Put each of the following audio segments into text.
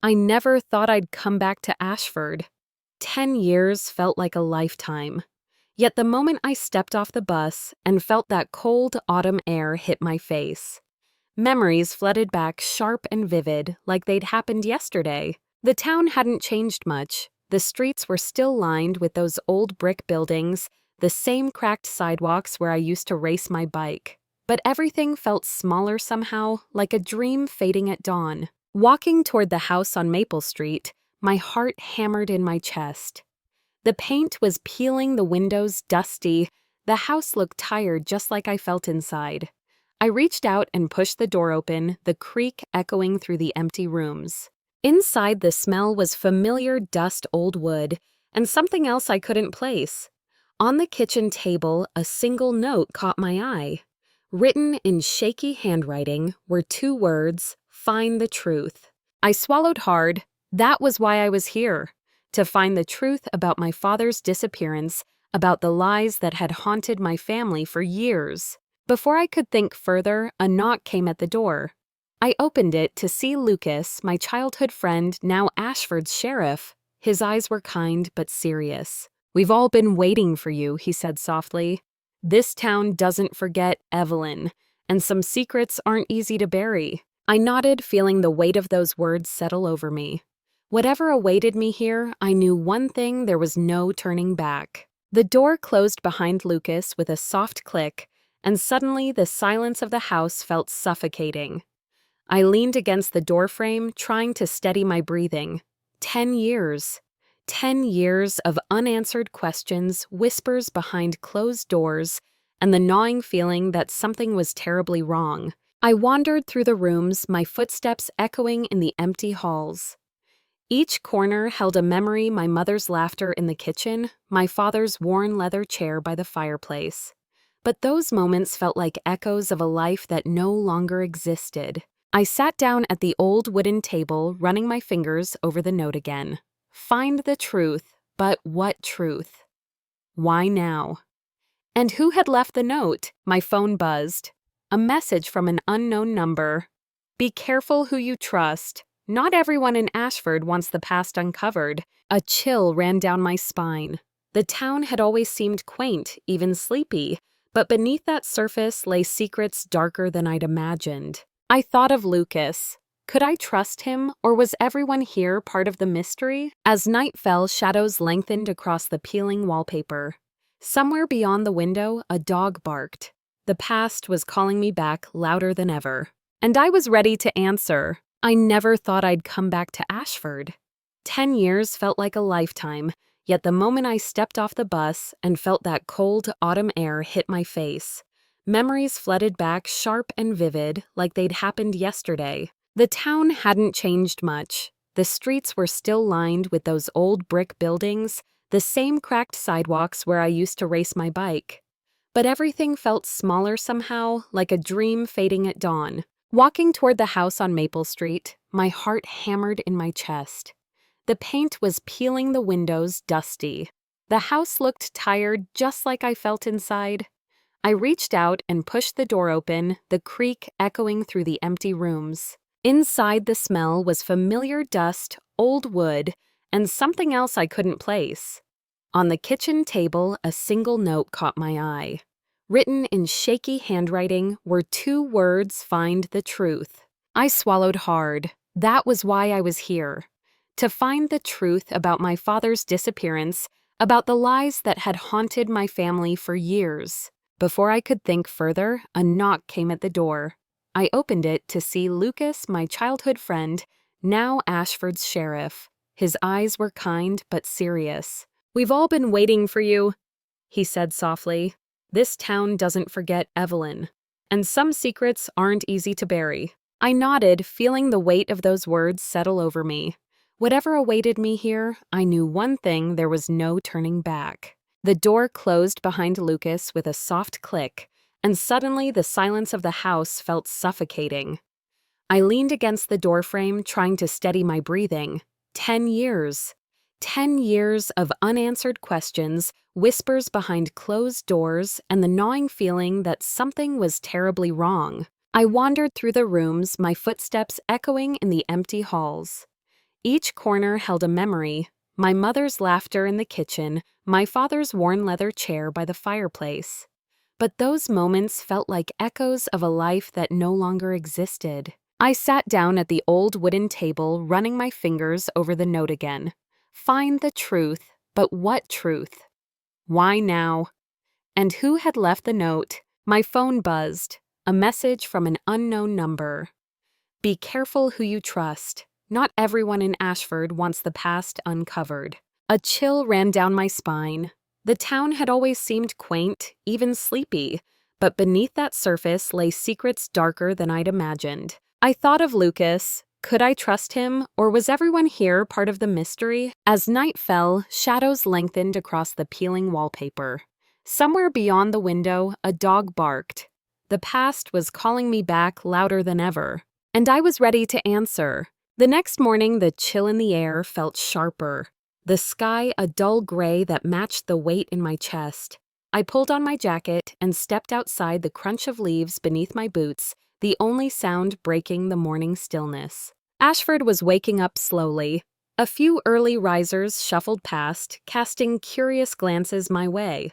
I never thought I'd come back to Ashford. 10 years felt like a lifetime. Yet the moment I stepped off the bus and felt that cold autumn air hit my face, memories flooded back sharp and vivid like they'd happened yesterday. The town hadn't changed much. The streets were still lined with those old brick buildings, the same cracked sidewalks where I used to race my bike. But everything felt smaller somehow, like a dream fading at dawn. Walking toward the house on Maple Street, my heart hammered in my chest. The paint was peeling, the windows dusty. The house looked tired, just like I felt inside. I reached out and pushed the door open, the creak echoing through the empty rooms. Inside, the smell was familiar dust, old wood, and something else I couldn't place. On the kitchen table, a single note caught my eye. Written in shaky handwriting were two words: "Find the truth." I swallowed hard. That was why I was here, to find the truth about my father's disappearance, about the lies that had haunted my family for years. Before I could think further, a knock came at the door. I opened it to see Lucas, my childhood friend, now Ashford's sheriff. His eyes were kind but serious. "We've all been waiting for you," he said softly. "This town doesn't forget Evelyn, and some secrets aren't easy to bury." I nodded, feeling the weight of those words settle over me. Whatever awaited me here, I knew one thing: there was no turning back. The door closed behind Lucas with a soft click, and suddenly the silence of the house felt suffocating. I leaned against the doorframe, trying to steady my breathing. 10 years. 10 years of unanswered questions, whispers behind closed doors, and the gnawing feeling that something was terribly wrong. I wandered through the rooms, my footsteps echoing in the empty halls. Each corner held a memory: my mother's laughter in the kitchen, my father's worn leather chair by the fireplace. But those moments felt like echoes of a life that no longer existed. I sat down at the old wooden table, running my fingers over the note again. Find the truth, but what truth? Why now? And who had left the note? My phone buzzed. A message from an unknown number. "Be careful who you trust. Not everyone in Ashford wants the past uncovered." A chill ran down my spine. The town had always seemed quaint, even sleepy, but beneath that surface lay secrets darker than I'd imagined. I thought of Lucas. Could I trust him, or was everyone here part of the mystery? As night fell, shadows lengthened across the peeling wallpaper. Somewhere beyond the window, a dog barked. The past was calling me back louder than ever. And I was ready to answer. I never thought I'd come back to Ashford. 10 years felt like a lifetime, yet the moment I stepped off the bus and felt that cold autumn air hit my face, memories flooded back sharp and vivid like they'd happened yesterday. The town hadn't changed much. The streets were still lined with those old brick buildings, the same cracked sidewalks where I used to race my bike. But everything felt smaller somehow, like a dream fading at dawn. Walking toward the house on Maple Street, my heart hammered in my chest. The paint was peeling, the windows dusty. The house looked tired, just like I felt inside. I reached out and pushed the door open, the creak echoing through the empty rooms. Inside, the smell was familiar dust, old wood, and something else I couldn't place. On the kitchen table, a single note caught my eye. Written in shaky handwriting were two words: "Find the truth." I swallowed hard. That was why I was here. To find the truth about my father's disappearance, about the lies that had haunted my family for years. Before I could think further, a knock came at the door. I opened it to see Lucas, my childhood friend, now Ashford's sheriff. His eyes were kind but serious. "We've all been waiting for you," he said softly. "This town doesn't forget Evelyn, and some secrets aren't easy to bury." I nodded, feeling the weight of those words settle over me. Whatever awaited me here, I knew one thing: there was no turning back. The door closed behind Lucas with a soft click, and suddenly the silence of the house felt suffocating. I leaned against the doorframe, trying to steady my breathing. 10 years. 10 years of unanswered questions, whispers behind closed doors, and the gnawing feeling that something was terribly wrong. I wandered through the rooms, my footsteps echoing in the empty halls. Each corner held a memory: my mother's laughter in the kitchen, my father's worn leather chair by the fireplace. But those moments felt like echoes of a life that no longer existed. I sat down at the old wooden table, running my fingers over the note again. Find the truth, but what truth? Why now? And who had left the note? My phone buzzed. A message from an unknown number. Be careful who you trust. Not everyone in Ashford wants the past uncovered. A chill ran down my spine. The town had always seemed quaint, even sleepy, but beneath that surface lay secrets darker than I'd imagined. I thought of Lucas. Could I trust him, or was everyone here part of the mystery? As night fell, shadows lengthened across the peeling wallpaper. Somewhere beyond the window, a dog barked. The past was calling me back louder than ever, and I was ready to answer. The next morning, the chill in the air felt sharper. The sky a dull gray that matched the weight in my chest. I pulled on my jacket and stepped outside, the crunch of leaves beneath my boots, the only sound breaking the morning stillness. Ashford was waking up slowly. A few early risers shuffled past, casting curious glances my way.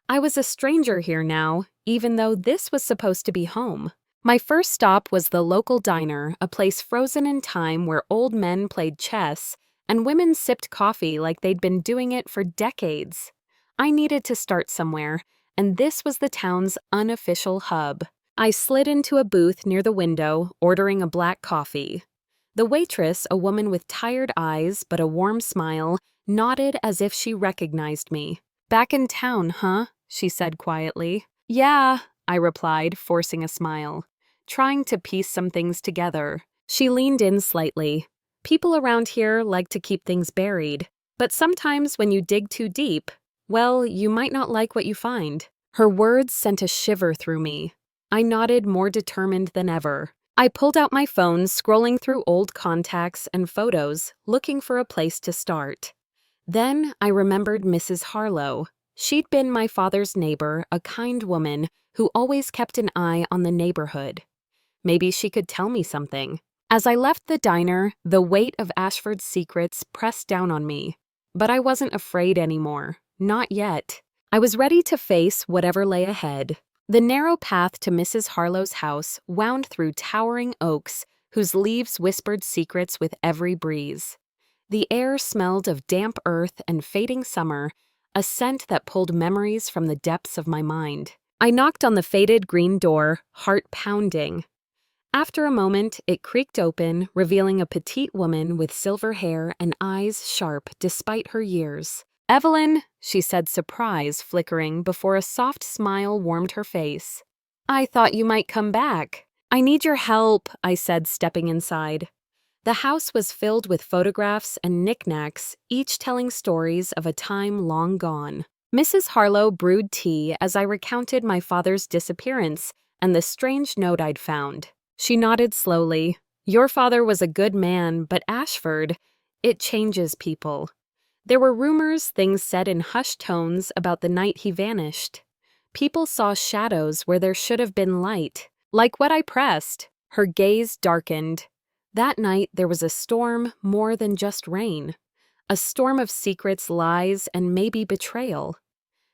I was a stranger here now, even though this was supposed to be home. My first stop was the local diner, a place frozen in time where old men played chess and women sipped coffee like they'd been doing it for decades. I needed to start somewhere, and this was the town's unofficial hub. I slid into a booth near the window, ordering a black coffee. The waitress, a woman with tired eyes but a warm smile, nodded as if she recognized me. "Back in town, huh?" she said quietly. "Yeah," I replied, forcing a smile, trying to piece some things together. She leaned in slightly. "People around here like to keep things buried, but sometimes when you dig too deep, well, you might not like what you find." Her words sent a shiver through me. I nodded, more determined than ever. I pulled out my phone, scrolling through old contacts and photos, looking for a place to start. Then I remembered Mrs. Harlow. She'd been my father's neighbor, a kind woman who always kept an eye on the neighborhood. Maybe she could tell me something. As I left the diner, the weight of Ashford's secrets pressed down on me. But I wasn't afraid anymore. Not yet. I was ready to face whatever lay ahead. The narrow path to Mrs. Harlow's house wound through towering oaks whose leaves whispered secrets with every breeze. The air smelled of damp earth and fading summer, a scent that pulled memories from the depths of my mind. I knocked on the faded green door, heart pounding. After a moment, it creaked open, revealing a petite woman with silver hair and eyes sharp despite her years. "Evelyn," she said, surprise flickering before a soft smile warmed her face. "I thought you might come back." "I need your help," I said, stepping inside. The house was filled with photographs and knickknacks, each telling stories of a time long gone. Mrs. Harlow brewed tea as I recounted my father's disappearance and the strange note I'd found. She nodded slowly. "Your father was a good man, but Ashford, it changes people." There were rumors, things said in hushed tones about the night he vanished. People saw shadows where there should have been light. Like what I pressed. Her gaze darkened. That night there was a storm more than just rain. A storm of secrets, lies, and maybe betrayal.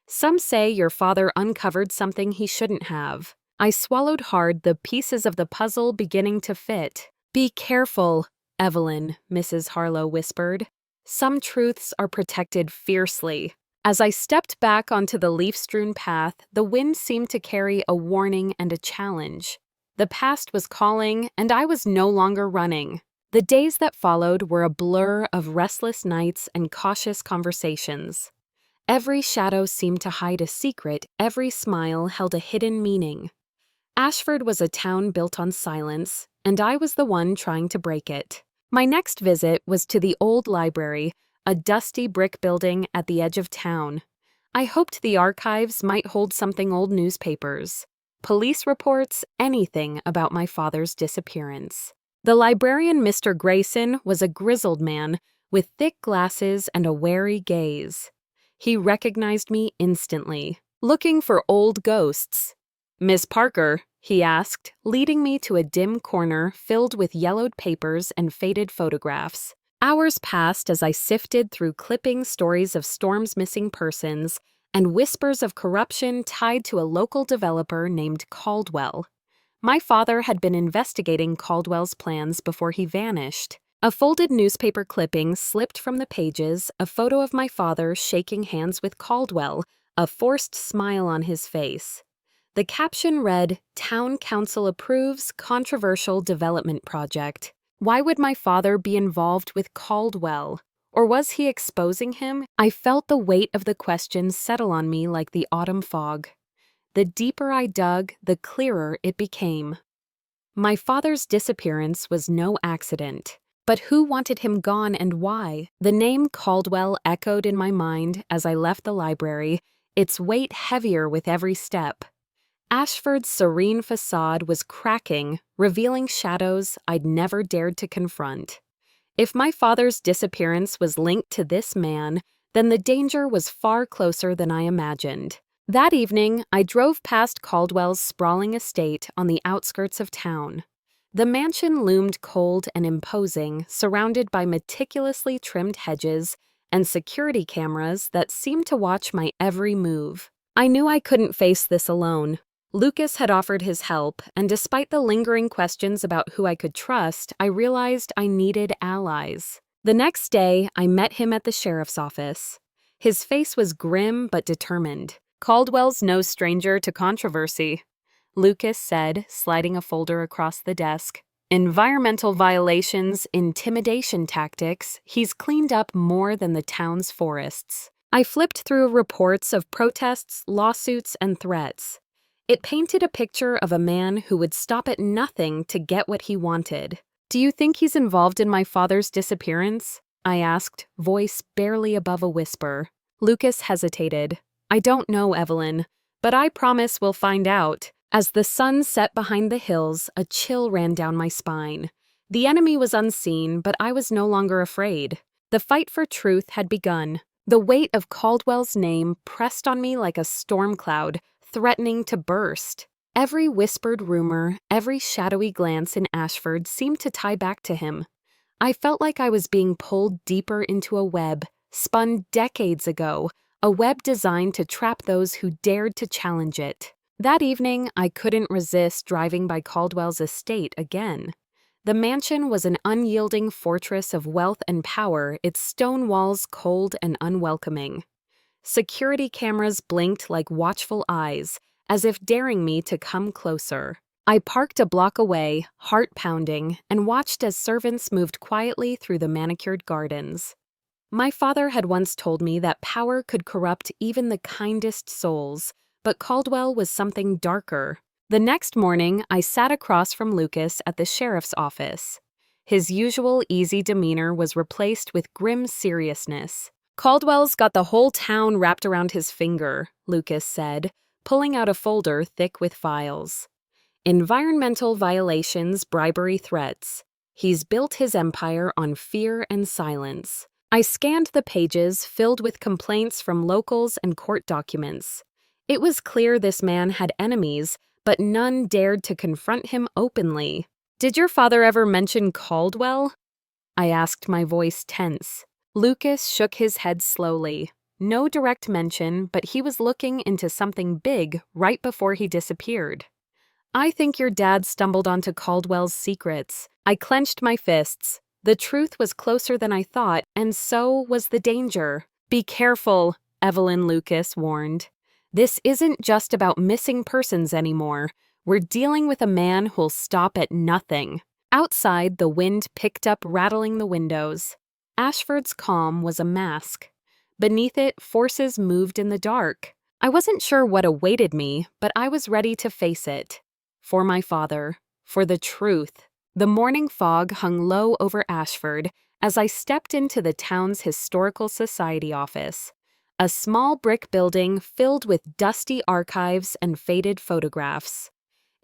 "Some say your father uncovered something he shouldn't have." I swallowed hard, the pieces of the puzzle beginning to fit. "Be careful, Evelyn," Mrs. Harlow whispered. "Some truths are protected fiercely." As I stepped back onto the leaf-strewn path, the wind seemed to carry a warning and a challenge. The past was calling, and I was no longer running. The days that followed were a blur of restless nights and cautious conversations. Every shadow seemed to hide a secret, every smile held a hidden meaning. Ashford was a town built on silence, and I was the one trying to break it. My next visit was to the old library, a dusty brick building at the edge of town. I hoped the archives might hold something: old newspapers, police reports, anything about my father's disappearance. The librarian, Mr. Grayson, was a grizzled man with thick glasses and a wary gaze. He recognized me instantly. "Looking for old ghosts." "Miss Parker," he asked, leading me to a dim corner filled with yellowed papers and faded photographs. Hours passed as I sifted through clipping stories of Storm's missing persons and whispers of corruption tied to a local developer named Caldwell. My father had been investigating Caldwell's plans before he vanished. A folded newspaper clipping slipped from the pages, a photo of my father shaking hands with Caldwell, a forced smile on his face. The caption read, "Town Council approves controversial development project." Why would my father be involved with Caldwell? Or was he exposing him? I felt the weight of the question settle on me like the autumn fog. The deeper I dug, the clearer it became. My father's disappearance was no accident. But who wanted him gone and why? The name Caldwell echoed in my mind as I left the library, its weight heavier with every step. Ashford's serene facade was cracking, revealing shadows I'd never dared to confront. If my father's disappearance was linked to this man, then the danger was far closer than I imagined. That evening, I drove past Caldwell's sprawling estate on the outskirts of town. The mansion loomed cold and imposing, surrounded by meticulously trimmed hedges and security cameras that seemed to watch my every move. I knew I couldn't face this alone. Lucas had offered his help, and despite the lingering questions about who I could trust, I realized I needed allies. The next day, I met him at the sheriff's office. His face was grim but determined. "Caldwell's no stranger to controversy," Lucas said, sliding a folder across the desk. "Environmental violations, intimidation tactics, he's cleaned up more than the town's forests." I flipped through reports of protests, lawsuits, and threats. It painted a picture of a man who would stop at nothing to get what he wanted. "Do you think he's involved in my father's disappearance?" I asked, voice barely above a whisper. Lucas hesitated. "I don't know, Evelyn, but I promise we'll find out." As the sun set behind the hills, a chill ran down my spine. The enemy was unseen, but I was no longer afraid. The fight for truth had begun. The weight of Caldwell's name pressed on me like a storm cloud, threatening to burst. Every whispered rumor, every shadowy glance in Ashford seemed to tie back to him. I felt like I was being pulled deeper into a web, spun decades ago, a web designed to trap those who dared to challenge it. That evening, I couldn't resist driving by Caldwell's estate again. The mansion was an unyielding fortress of wealth and power, its stone walls cold and unwelcoming. Security cameras blinked like watchful eyes, as if daring me to come closer. I parked a block away, heart pounding, and watched as servants moved quietly through the manicured gardens. My father had once told me that power could corrupt even the kindest souls, but Caldwell was something darker. The next morning, I sat across from Lucas at the sheriff's office. His usual easy demeanor was replaced with grim seriousness. "Caldwell's got the whole town wrapped around his finger," Lucas said, pulling out a folder thick with files. "Environmental violations, bribery threats. He's built his empire on fear and silence." I scanned the pages filled with complaints from locals and court documents. It was clear this man had enemies, but none dared to confront him openly. "Did your father ever mention Caldwell?" I asked, my voice tense. Lucas shook his head slowly. No direct mention, but he was looking into something big right before he disappeared. "I think your dad stumbled onto Caldwell's secrets." I clenched my fists. The truth was closer than I thought, and so was the danger. "Be careful," Evelyn Lucas warned. "This isn't just about missing persons anymore. We're dealing with a man who'll stop at nothing." Outside, the wind picked up, rattling the windows. Ashford's calm was a mask. Beneath it, forces moved in the dark. I wasn't sure what awaited me, but I was ready to face it. For my father. For the truth. The morning fog hung low over Ashford as I stepped into the town's historical society office. A small brick building filled with dusty archives and faded photographs.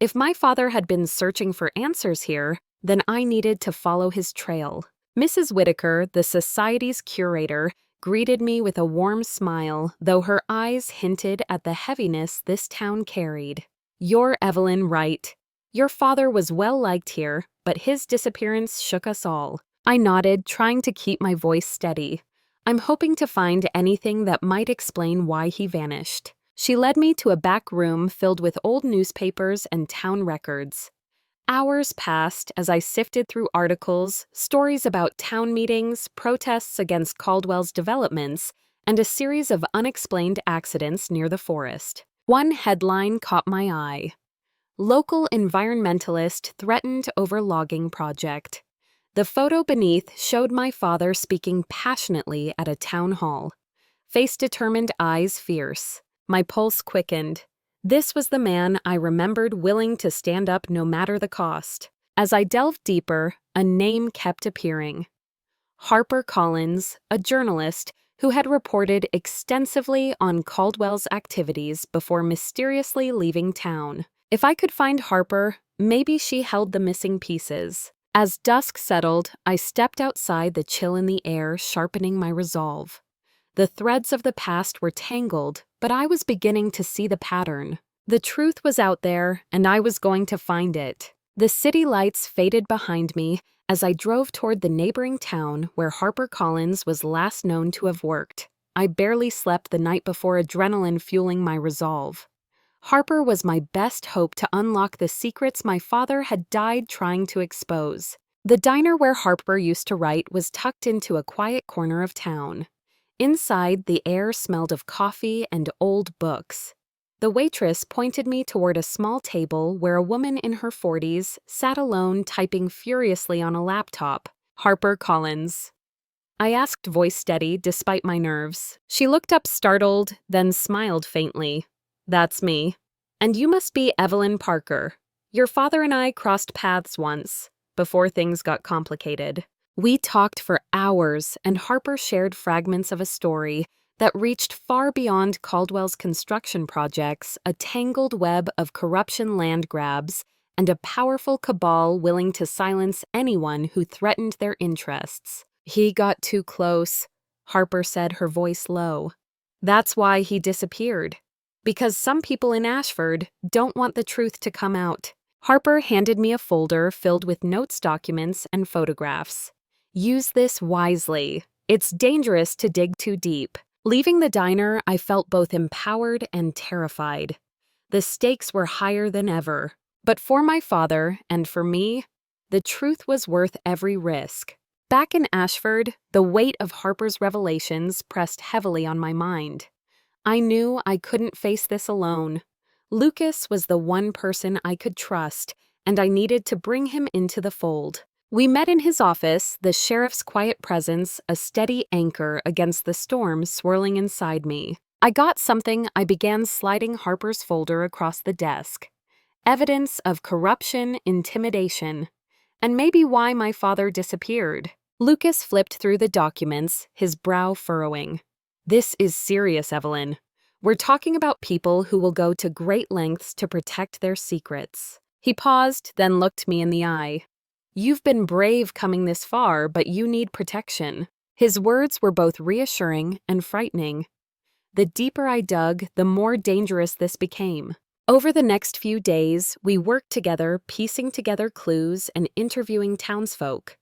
If my father had been searching for answers here, then I needed to follow his trail. Mrs. Whitaker, the society's curator, greeted me with a warm smile, though her eyes hinted at the heaviness this town carried. "You're Evelyn Wright. Your father was well liked here, but his disappearance shook us all. I nodded, trying to keep my voice steady. I'm hoping to find anything that might explain why he vanished. She led me to a back room filled with old newspapers and town records. Hours passed as I sifted through articles, stories about town meetings, protests against Caldwell's developments, and a series of unexplained accidents near the forest. One headline caught my eye. Local environmentalist threatened over logging project. The photo beneath showed my father speaking passionately at a town hall. Face determined, eyes fierce. My pulse quickened. This was the man I remembered willing to stand up no matter the cost. As I delved deeper, a name kept appearing. Harper Collins, a journalist who had reported extensively on Caldwell's activities before mysteriously leaving town. If I could find Harper, maybe she held the missing pieces. As dusk settled, I stepped outside, the chill in the air sharpening my resolve. The threads of the past were tangled, but I was beginning to see the pattern. The truth was out there, and I was going to find it. The city lights faded behind me as I drove toward the neighboring town where Harper Collins was last known to have worked. I barely slept the night before, adrenaline fueling my resolve. Harper was my best hope to unlock the secrets my father had died trying to expose. The diner where Harper used to write was tucked into a quiet corner of town. Inside, the air smelled of coffee and old books. The waitress pointed me toward a small table where a woman in her 40s sat alone, typing furiously on a laptop. Harper Collins. I asked, voice steady despite my nerves. She looked up startled, then smiled faintly. That's me. And you must be Evelyn Parker. Your father and I crossed paths once, before things got complicated. We talked for hours, and Harper shared fragments of a story that reached far beyond Caldwell's construction projects, a tangled web of corruption, land grabs, and a powerful cabal willing to silence anyone who threatened their interests. He got too close, Harper said, her voice low. That's why he disappeared. Because some people in Ashford don't want the truth to come out. Harper handed me a folder filled with notes, documents, and photographs. Use this wisely. It's dangerous to dig too deep. Leaving the diner, I felt both empowered and terrified. The stakes were higher than ever. But for my father, and for me, the truth was worth every risk. Back in Ashford, the weight of Harper's revelations pressed heavily on my mind. I knew I couldn't face this alone. Lucas was the one person I could trust, and I needed to bring him into the fold. We met in his office, the sheriff's quiet presence a steady anchor against the storm swirling inside me. I got something. I began sliding Harper's folder across the desk. Evidence of corruption, intimidation, and maybe why my father disappeared. Lucas flipped through the documents, his brow furrowing. This is serious, Evelyn. We're talking about people who will go to great lengths to protect their secrets. He paused, then looked me in the eye. You've been brave coming this far, but you need protection. His words were both reassuring and frightening. The deeper I dug, the more dangerous this became. Over the next few days, we worked together, piecing together clues and interviewing townsfolk.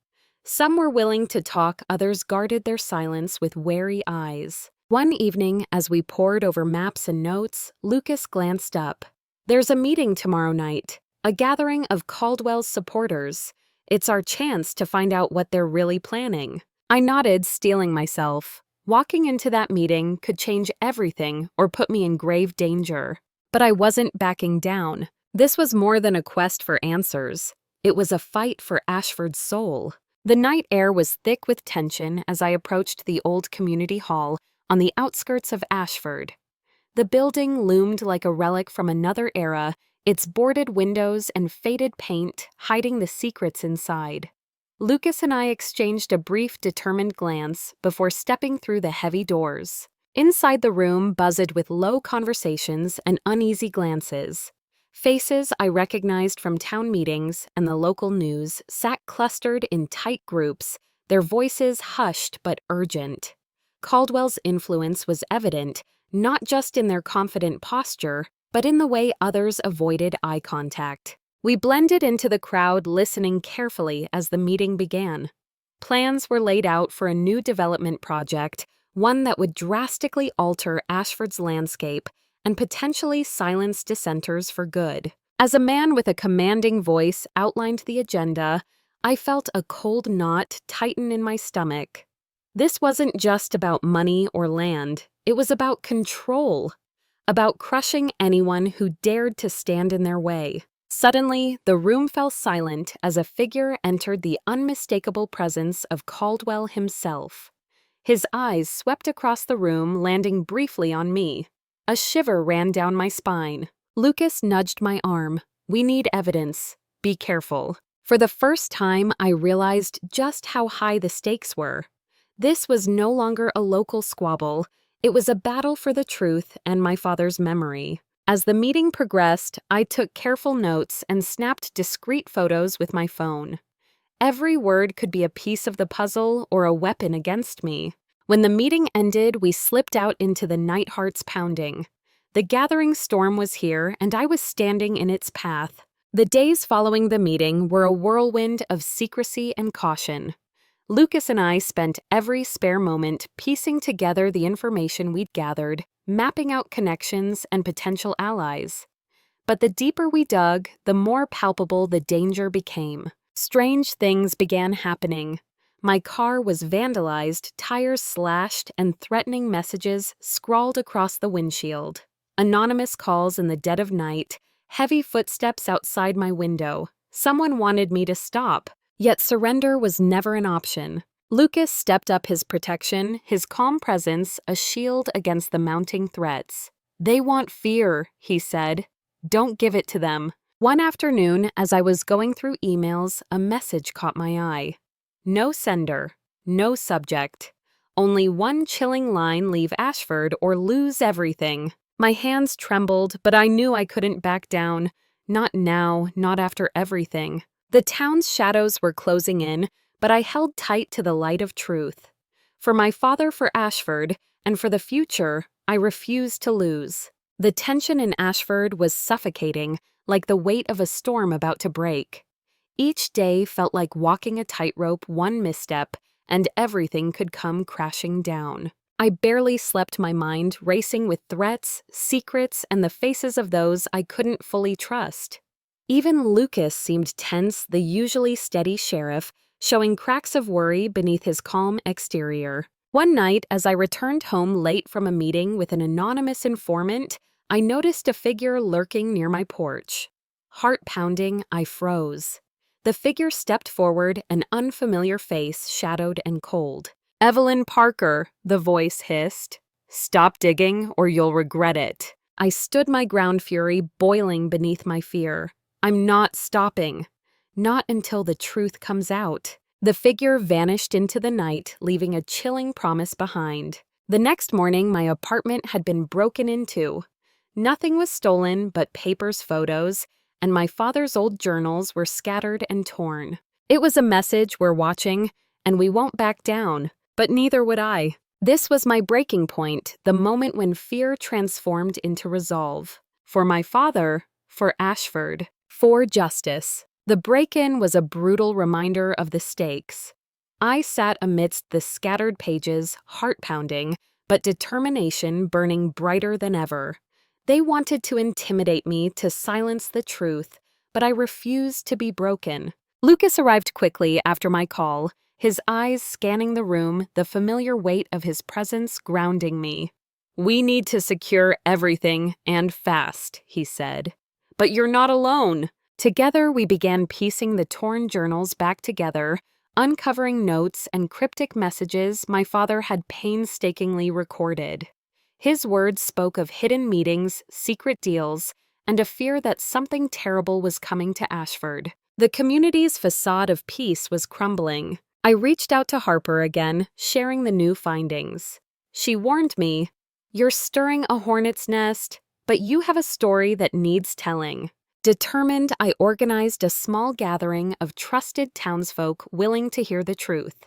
Some were willing to talk, others guarded their silence with wary eyes. One evening, as we pored over maps and notes, Lucas glanced up. There's a meeting tomorrow night, a gathering of Caldwell's supporters. It's our chance to find out what they're really planning. I nodded, steeling myself. Walking into that meeting could change everything or put me in grave danger. But I wasn't backing down. This was more than a quest for answers. It was a fight for Ashford's soul. The night air was thick with tension as I approached the old community hall on the outskirts of Ashford. The building loomed like a relic from another era, its boarded windows and faded paint hiding the secrets inside. Lucas and I exchanged a brief, determined glance before stepping through the heavy doors. Inside, the room buzzed with low conversations and uneasy glances. Faces I recognized from town meetings and the local news sat clustered in tight groups, their voices hushed but urgent. Caldwell's influence was evident, not just in their confident posture, but in the way others avoided eye contact. We blended into the crowd, listening carefully as the meeting began. Plans were laid out for a new development project, one that would drastically alter Ashford's landscape and potentially silence dissenters for good. As a man with a commanding voice outlined the agenda, I felt a cold knot tighten in my stomach. This wasn't just about money or land, it was about control, about crushing anyone who dared to stand in their way. Suddenly, the room fell silent as a figure entered the unmistakable presence of Caldwell himself. His eyes swept across the room, landing briefly on me. A shiver ran down my spine. Lucas nudged my arm. "We need evidence. Be careful." For the first time, I realized just how high the stakes were. This was no longer a local squabble. It was a battle for the truth and my father's memory. As the meeting progressed, I took careful notes and snapped discreet photos with my phone. Every word could be a piece of the puzzle or a weapon against me. When the meeting ended, we slipped out into the night, hearts pounding. The gathering storm was here, and I was standing in its path. The days following the meeting were a whirlwind of secrecy and caution. Lucas and I spent every spare moment piecing together the information we'd gathered, mapping out connections and potential allies. But the deeper we dug, the more palpable the danger became. Strange things began happening. My car was vandalized, tires slashed, and threatening messages scrawled across the windshield. Anonymous calls in the dead of night, heavy footsteps outside my window. Someone wanted me to stop. Yet surrender was never an option. Lucas stepped up his protection, his calm presence a shield against the mounting threats. "They want fear," he said. "Don't give it to them." One afternoon, as I was going through emails, a message caught my eye. No sender, no subject. Only one chilling line: leave Ashford or lose everything. My hands trembled, but I knew I couldn't back down. Not now, not after everything. The town's shadows were closing in, but I held tight to the light of truth. For my father, for Ashford, and for the future, I refused to lose. The tension in Ashford was suffocating, like the weight of a storm about to break. Each day felt like walking a tightrope, one misstep, and everything could come crashing down. I barely slept, my mind racing with threats, secrets, and the faces of those I couldn't fully trust. Even Lucas seemed tense, the usually steady sheriff, showing cracks of worry beneath his calm exterior. One night, as I returned home late from a meeting with an anonymous informant, I noticed a figure lurking near my porch. Heart pounding, I froze. The figure stepped forward, an unfamiliar face, shadowed and cold. "Evelyn Parker," the voice hissed. "Stop digging, or you'll regret it." I stood my ground, fury boiling beneath my fear. "I'm not stopping. Not until the truth comes out." The figure vanished into the night, leaving a chilling promise behind. The next morning, my apartment had been broken into. Nothing was stolen but papers, photos, and my father's old journals were scattered and torn. It was a message: we're watching, and we won't back down. But neither would I. This was my breaking point, the moment when fear transformed into resolve. For my father, for Ashford, for justice. The break-in was a brutal reminder of the stakes. I sat amidst the scattered pages, heart-pounding, but determination burning brighter than ever. They wanted to intimidate me, to silence the truth, but I refused to be broken. Lucas arrived quickly after my call, his eyes scanning the room, the familiar weight of his presence grounding me. "We need to secure everything, and fast," he said. "But you're not alone." Together, we began piecing the torn journals back together, uncovering notes and cryptic messages my father had painstakingly recorded. His words spoke of hidden meetings, secret deals, and a fear that something terrible was coming to Ashford. The community's facade of peace was crumbling. I reached out to Harper again, sharing the new findings. She warned me, "You're stirring a hornet's nest, but you have a story that needs telling." Determined, I organized a small gathering of trusted townsfolk willing to hear the truth.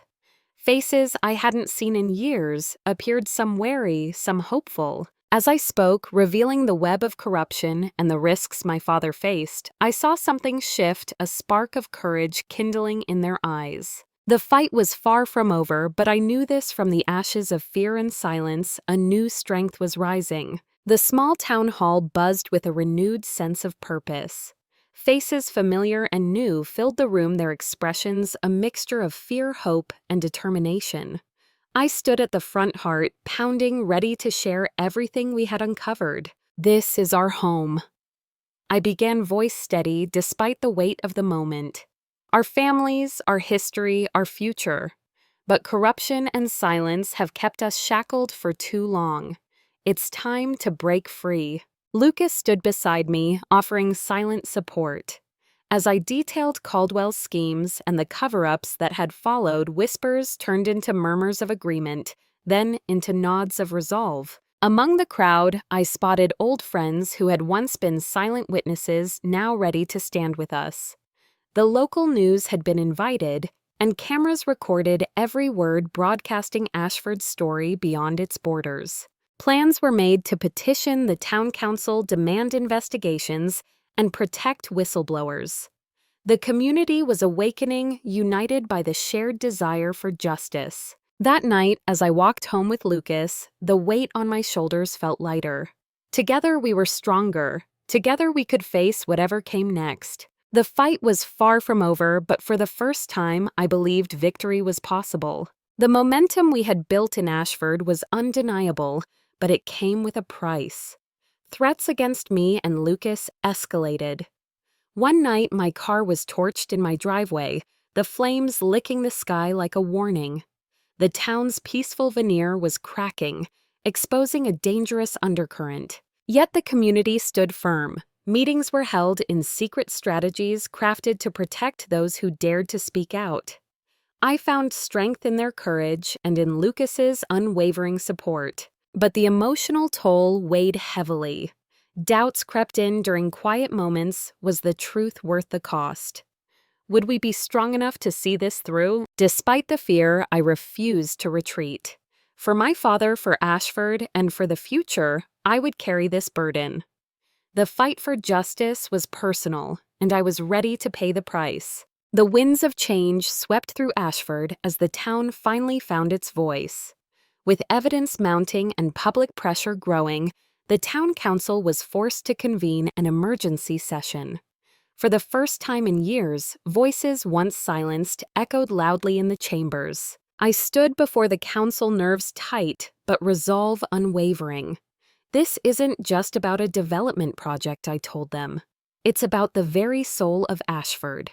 Faces I hadn't seen in years appeared, some wary, some hopeful. As I spoke, revealing the web of corruption and the risks my father faced, I saw something shift, a spark of courage kindling in their eyes. The fight was far from over, but I knew this from the ashes of fear and silence. A new strength was rising. The small town hall buzzed with a renewed sense of purpose. Faces familiar and new filled the room, their expressions a mixture of fear, hope, and determination. I stood at the front, heart pounding, ready to share everything we had uncovered. "This is our home," I began, voice steady despite the weight of the moment. "Our families, our history, our future. But corruption and silence have kept us shackled for too long. It's time to break free." Lucas stood beside me, offering silent support. As I detailed Caldwell's schemes and the cover-ups that had followed, whispers turned into murmurs of agreement, then into nods of resolve. Among the crowd, I spotted old friends who had once been silent witnesses, now ready to stand with us. The local news had been invited, and cameras recorded every word, broadcasting Ashford's story beyond its borders. Plans were made to petition the town council, demand investigations, and protect whistleblowers. The community was awakening, united by the shared desire for justice. That night, as I walked home with Lucas, the weight on my shoulders felt lighter. Together we were stronger. Together we could face whatever came next. The fight was far from over, but for the first time, I believed victory was possible. The momentum we had built in Ashford was undeniable, but it came with a price. Threats against me and Lucas escalated. One night, my car was torched in my driveway, the flames licking the sky like a warning. The town's peaceful veneer was cracking, exposing a dangerous undercurrent. Yet the community stood firm. Meetings were held in secret, strategies crafted to protect those who dared to speak out. I found strength in their courage and in Lucas's unwavering support. But the emotional toll weighed heavily. Doubts crept in during quiet moments. Was the truth worth the cost? Would we be strong enough to see this through? Despite the fear, I refused to retreat. For my father, for Ashford, and for the future, I would carry this burden. The fight for justice was personal, and I was ready to pay the price. The winds of change swept through Ashford as the town finally found its voice. With evidence mounting and public pressure growing, the town council was forced to convene an emergency session. For the first time in years, voices once silenced echoed loudly in the chambers. I stood before the council, nerves tight, but resolve unwavering. "This isn't just about a development project," I told them. "It's about the very soul of Ashford.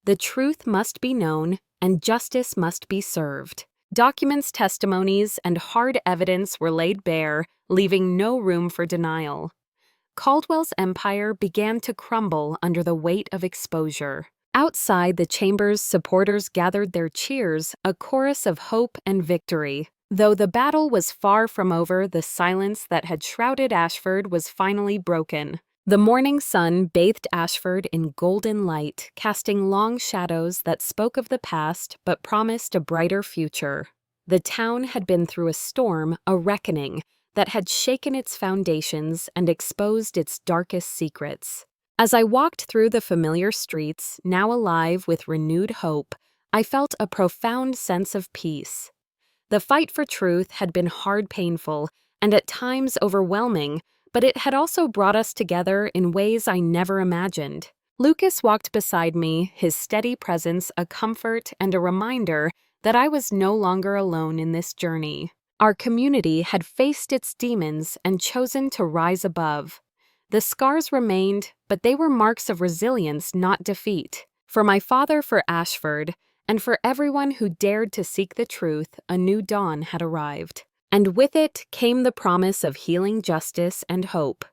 The truth must be known, and justice must be served." Documents, testimonies, and hard evidence were laid bare, leaving no room for denial. Caldwell's empire began to crumble under the weight of exposure. Outside the chambers, supporters gathered their cheers, a chorus of hope and victory. Though the battle was far from over, the silence that had shrouded Ashford was finally broken. The morning sun bathed Ashford in golden light, casting long shadows that spoke of the past but promised a brighter future. The town had been through a storm, a reckoning, that had shaken its foundations and exposed its darkest secrets. As I walked through the familiar streets, now alive with renewed hope, I felt a profound sense of peace. The fight for truth had been hard, painful, and at times overwhelming, but it had also brought us together in ways I never imagined. Lucas walked beside me, his steady presence a comfort and a reminder that I was no longer alone in this journey. Our community had faced its demons and chosen to rise above. The scars remained, but they were marks of resilience, not defeat. For my father, for Ashford, and for everyone who dared to seek the truth, a new dawn had arrived. And with it came the promise of healing, justice, and hope.